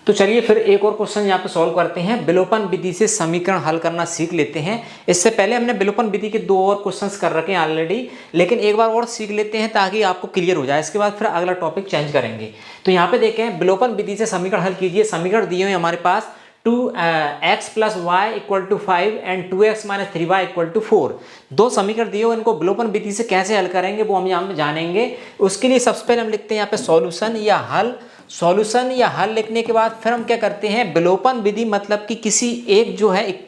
तो चलिए फिर एक और क्वेश्चन यहाँ पे सॉल्व करते हैं। विलोपन विधि से समीकरण हल करना सीख लेते हैं। इससे पहले हमने विलोपन विधि के 2 और क्वेश्चंस कर रखे हैं ऑलरेडी, लेकिन एक बार और सीख लेते हैं ताकि आपको क्लियर हो जाए। इसके बाद फिर अगला टॉपिक चेंज करेंगे। तो यहाँ पे देखें, विलोपन विधि से समीकरण हल कीजिए। समीकरण दिए हुए हमारे पास 2x + y = 5 and 2x - 3y = 4। 2 समीकरण दिए हुए, इनको विलोपन विधि से कैसे हल करेंगे वो हम यहाँ पे जानेंगे। उसके लिए सबसे पहले हम लिखते हैं यहाँ पे सॉल्यूशन या हल। सॉल्यूशन या हल लिखने के बाद फिर हम क्या करते हैं, विलोपन विधि मतलब कि किसी एक जो है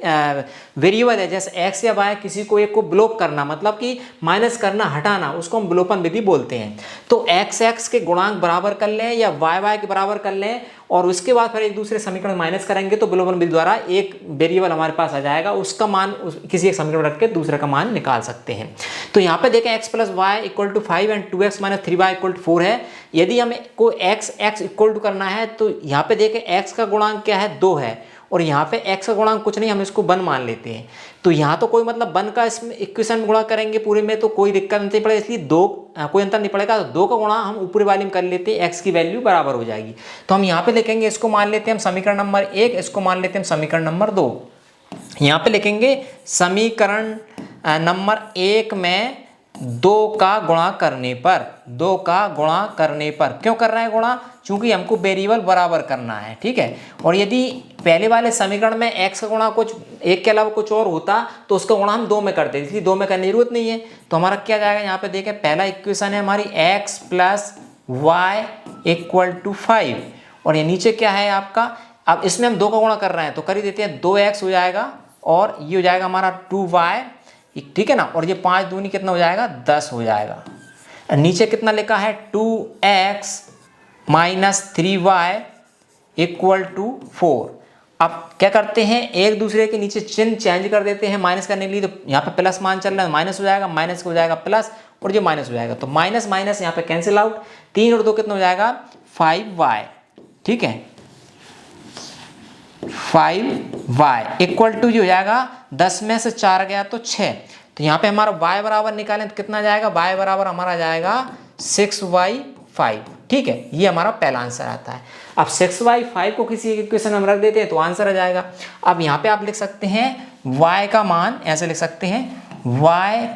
वेरिएबल है जैसे x या y, किसी को एक को विलोप करना मतलब कि माइनस करना, हटाना, उसको हम विलोपन विधि बोलते हैं। तो x के गुणांक बराबर कर लें या y के बराबर कर लें और उसके बाद फिर एक दूसरे समीकरण माइनस करेंगे तो विलोपन विधि द्वारा एक वेरिएबल हमारे पास आ जाएगा, उसका मान किसी एक समीकरण रख के दूसरे का मान निकाल सकते हैं। तो यहाँ पे देखें x + y = 5 and 2x - 3y = 4 है। यदि हमें को x इक्वल टू करना है तो यहाँ पे देखें x का गुणांक क्या है, 2 है और यहाँ पे x का गुणांक कुछ नहीं, हम इसको 1 मान लेते हैं। तो यहाँ तो कोई मतलब 1 का इसमें इक्वेशन में गुणा करेंगे पूरे में तो कोई दिक्कत नहीं पड़ेगी, इसलिए 2 कोई अंतर नहीं पड़ेगा। तो 2 का गुणा हम ऊपरी वाले में कर लेते हैं, x की वैल्यू बराबर हो जाएगी। तो हम यहाँ पे लिखेंगे, इसको मान लेते हैं हम समीकरण नंबर 1, इसको मान लेते हैं हम समीकरण नंबर 2। यहाँ पे लिखेंगे समीकरण नंबर 1 में 2 का गुणा करने पर, 2 का गुणा करने पर, क्यों कर रहे हैं गुणा, क्योंकि हमको वेरिएबल बराबर करना है, ठीक है। और यदि पहले वाले समीकरण में x का गुणा कुछ एक के अलावा कुछ और होता तो उसका गुणा हम 2 में करते, इसलिए 2 में करने की जरूरत नहीं है। तो हमारा क्या जाएगा, यहाँ पे देखें पहला इक्वेशन है हमारी x + y = 5 और ये नीचे क्या है आपका, अब इसमें हम 2 का गुणा कर रहे हैं तो कर ही देते हैं, 2x हो जाएगा और ये हो जाएगा हमारा 2y, ठीक है ना। और ये 5 दूनी कितना हो जाएगा, 10 हो जाएगा। नीचे कितना लिखा है, 2x - 3y = 4। अब क्या करते हैं, एक दूसरे के नीचे चिन्ह चेंज कर देते हैं माइनस करने के लिए। तो यहाँ पे प्लस मान चल रहा है, माइनस हो जाएगा, माइनस हो जाएगा प्लस और ये माइनस हो जाएगा। तो माइनस माइनस यहाँ पे कैंसिल आउट, 3 और 2 कितना हो जाएगा, 5y, ठीक है। 5y = जो हो जाएगा 10 में से 4 गया तो 6। तो यहाँ पे हमारा y बराबर निकालें तो कितना जाएगा, y बराबर हमारा जाएगा 6y5, ठीक है। ये हमारा पहला आंसर आता है। अब 6y5 को किसी एक इक्वेशन में हम रख देते हैं तो आंसर आ जाएगा। अब यहाँ पे आप लिख सकते हैं y का मान, ऐसे लिख सकते हैं y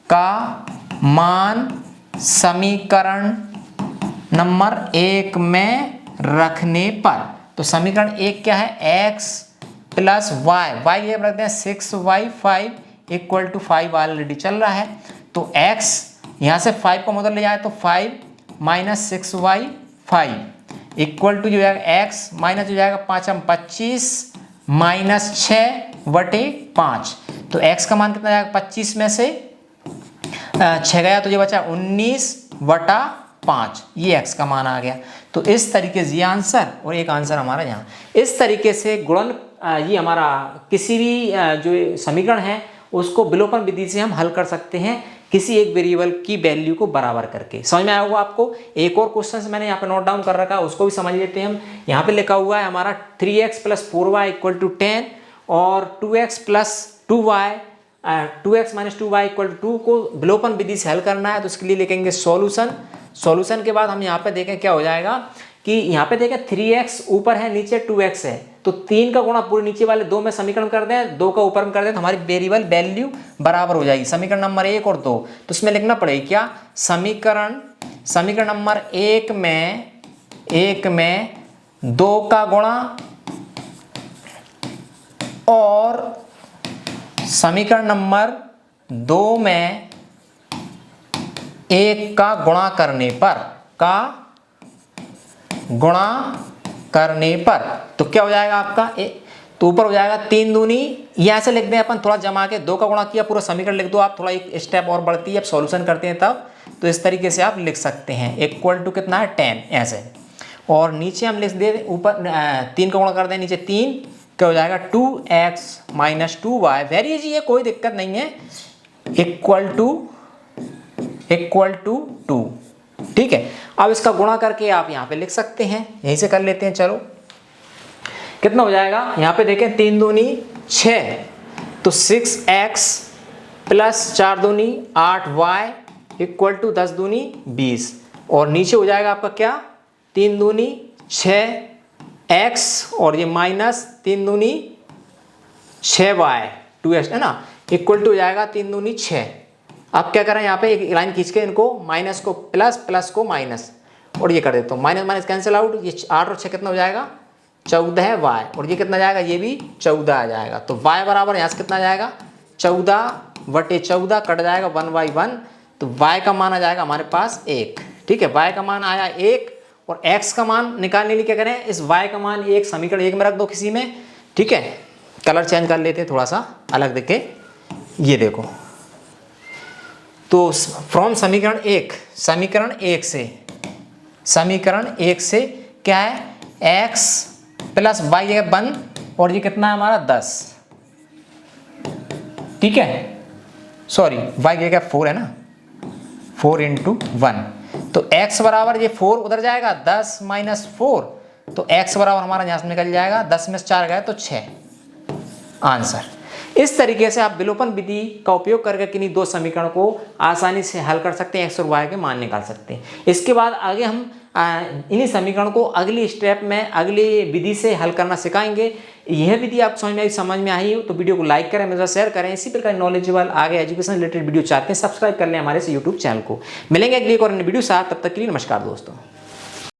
का मान समीकरण नंबर 1 में रखने पर। तो समीकरण 1 क्या है, x + y ये रखते हैं 6y5 = 5 ऑलरेडी चल रहा है। तो x यहाँ से 5 को मतलब ले जाए तो 5 - 6y5 = जो जाएगा x माइनस हो जाएगा 5 हम 25 - 6/5। तो x का मान कितना जाएगा, 25 में से 6 गया तो ये बचा 19/5, ये x का मान आ गया। तो इस तरीके से ये आंसर और एक आंसर हमारा यहाँ, इस तरीके से गुणन ये हमारा किसी भी जो समीकरण है उसको विलोपन विधि से हम हल कर सकते हैं, किसी एक वेरिएबल की वैल्यू को बराबर करके। समझ में आया होगा आपको। एक और क्वेश्चन मैंने यहाँ पे नोट डाउन कर रखा है, उसको भी समझ लेते हैं हम। यहाँ पे लिखा हुआ है हमारा 3x + 4y = 10 और 2x + 2y 2 को विलोपन विधि से हल करना है। तो उसके लिए लिखेंगे सॉल्यूशन। सॉल्यूशन के बाद हम यहाँ पे देखें क्या हो जाएगा कि यहाँ पे देखें 3x ऊपर है, नीचे 2x है, तो 3 का गुणा पूरे नीचे वाले 2 में समीकरण कर दें, 2 का ऊपर में कर दें तो हमारी वेरिएबल वैल्यू बराबर हो जाएगी, समीकरण नंबर 1 और 2। तो इसमें लिखना पड़ेगा क्या, समीकरण नंबर 1 में 2 का गुणा और समीकरण नंबर 2 में 1 का गुणा करने पर तो क्या हो जाएगा आपका, तो ऊपर हो जाएगा 3 दूनी, यहाँ से लिख दें अपन थोड़ा जमा के, 2 का गुणा किया पूरा समीकरण लिख दो आप, थोड़ा एक स्टेप और बढ़ती है, अब सॉल्यूशन करते हैं तब। तो इस तरीके से आप लिख सकते हैं = कितना है 10 ऐसे। और नीचे हम लिख दे, ऊपर 3 का गुणा कर दें, नीचे 3 क्या हो जाएगा 2x - 2y, वेरी इजी है, कोई दिक्कत नहीं है, = 2, ठीक है। अब इसका गुणा करके आप यहाँ पे लिख सकते हैं, यहीं से कर लेते हैं। चलो कितना हो जाएगा, यहाँ पे देखें 3 दूनी 6, तो 6x + 4 दूनी 8y = 10 दूनी 20। और नीचे हो जाएगा आपका क्या, 3 दूनी 6 x और ये माइनस 3 दूनी 6y 2x है ना, इक्वल टू हो जाएगा 3 दूनी 6। अब क्या करें, यहाँ पे एक लाइन खींच के इनको माइनस को प्लस, प्लस को माइनस, और ये कर देता हूँ माइनस माइनस कैंसिल आउट। ये 8 और 6 कितना हो जाएगा 14 है y, और ये कितना जाएगा, ये भी 14 आ जाएगा। तो y बराबर यहाँ से कितना आ जाएगा 14/14 कट जाएगा 1/1, तो y का मान आ जाएगा हमारे पास 1। ठीक है, y का मान आया 1, और x का मान निकालने के लिए क्या करें, इस y का मान एक समीकरण 1 में रख दो किसी में। ठीक है, कलर चेंज कर लेते हैं थोड़ा सा अलग दिखे, ये देखो। तो फ्रॉम समीकरण 1 से क्या है, x प्लस y है 1, और ये कितना है हमारा 10। ठीक है, सॉरी y क्या 4 है ना, 4 × 1, तो x बराबर ये 4 उधर जाएगा 10 माइनस 4, तो x बराबर हमारा यहाँ से निकल जाएगा 10 में से 4 गए तो 6 आंसर। इस तरीके से आप विलोपन विधि का उपयोग करके किन्हीं दो समीकरण को आसानी से हल कर सकते हैं, x और y के मान निकाल सकते हैं। इसके बाद आगे हम इन्हीं समीकरण को अगली स्टेप में अगली विधि से हल करना सिखाएंगे। यह विधि आप समझ में आई हो तो वीडियो को लाइक करें, मेरे साथ शेयर करें। इसी प्रकार नॉलेजेबल आगे एजुकेशन रिलेटेड वीडियो चाहते हैं, सब्सक्राइब कर लें हमारे इस यूट्यूब चैनल को। मिलेंगे अगली एक और वीडियो साथ, तब तक के लिए नमस्कार दोस्तों।